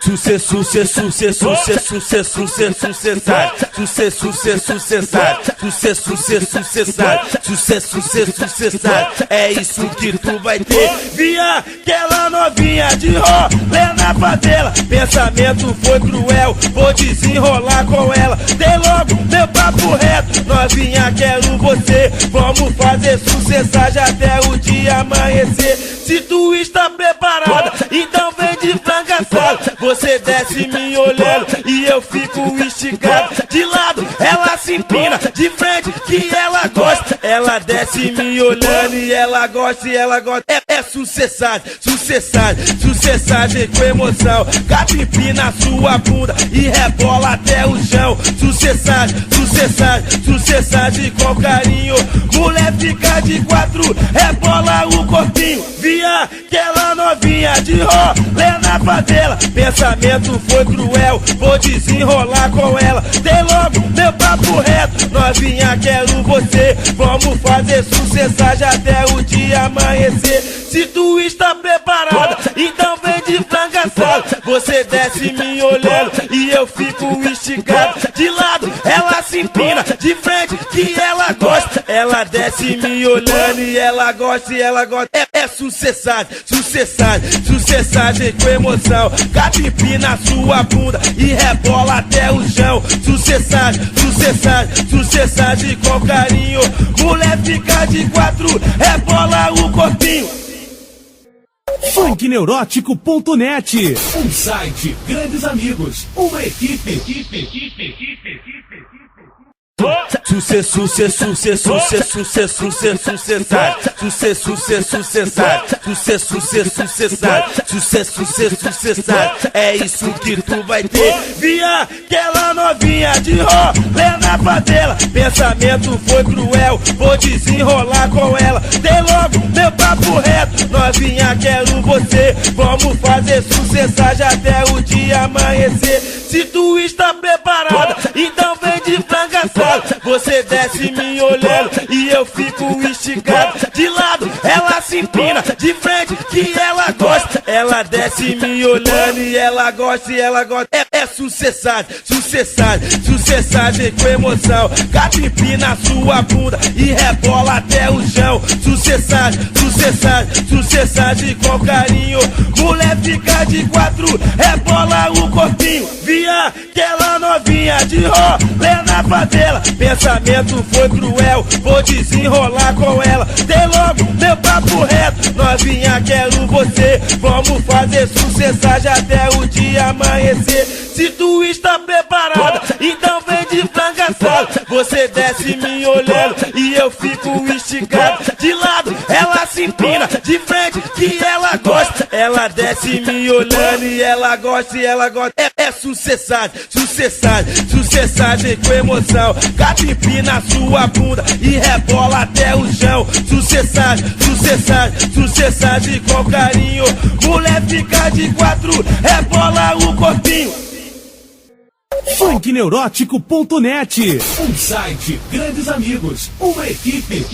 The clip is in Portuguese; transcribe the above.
Sucesso, sucesso, sucesso, sucesso, sucesso, sucesso, é isso que tu vai ter. Via aquela novinha de rolê na favela, pensamento foi cruel, vou desenrolar com ela. Dei logo meu papo reto, novinha quero você, vamos fazer sucesso já até o dia amanhecer. Se tu está preparada, então vem de franga assada. Você desce me olhando e eu fico esticado. De lado ela se empina, de frente que ela gosta. Ela desce me olhando e ela gosta, e ela gosta. É sucessagem, sucessagem, sucessagem com emoção. Gato empina a sua bunda e rebola até o chão. Sucessagem, sucessagem, sucessagem com carinho. Mulher fica de quatro, rebola o corpinho. Via aquela novinha de rolê na favela, pensamento foi cruel, vou desenrolar com ela. Dei logo meu papo reto, novinha quero você, vamos fazer sucesso já até o dia amanhecer. Se tu está preparada, então vem de franga assada. Você desce me olhando e eu fico esticado. De lado ela se empina, de frente que ela gosta. Ela desce me olhando e ela gosta, e ela gosta. É sucessagem, sucessagem, sucessagem com emoção. Gato empina a sua bunda e rebola até o chão. Sucessagem, sucessagem, sucessagem com carinho. Mulher fica de quatro, rebola o corpinho. Funkneurótico.net, um site, grandes amigos, uma equipe. Sucesso, sucesso, sucesso, sucesso, sucesso, sucesso, é isso que tu vai ter. Via aquela novinha de rolê na favela, pensamento foi cruel, vou desenrolar com ela. Dei logo meu papo reto, novinha quero você, vamos fazer sucesso já até o dia amanhecer. Se tu está preparada, então vem de franga assada. Você desce me olhando e eu fico esticado. De lado ela se empina, de frente que ela gosta. Ela desce me olhando e ela gosta, e ela gosta. É sucessagem, sucessagem, sucessagem com emoção. Gato empina a sua bunda e rebola até o chão. Sucessagem, sucessagem, sucessagem com carinho. Mulher fica de quatro, rebola o corpinho. Via aquela novinha de rolê na favela, pensamento foi cruel, vou desenrolar com ela. Dei logo meu papo reto, novinha quero você, vamos fazer sucesso já até o dia amanhecer. Se tu está preparada, então vem de franga assada. Você desce me olhando e eu fico esticado. De lado ela se empina, de frente que ela gosta. Ela desce me olhando e ela gosta, e ela gosta. É sucessagem, sucessagem, sucessagem com emoção. Gato empina a sua bunda e rebola até o chão. Sucessagem, sucessagem, sucessagem com carinho. Mulher fica de quatro, rebola o corpinho. Funkneurótico.net, um site, grandes amigos, uma equipe.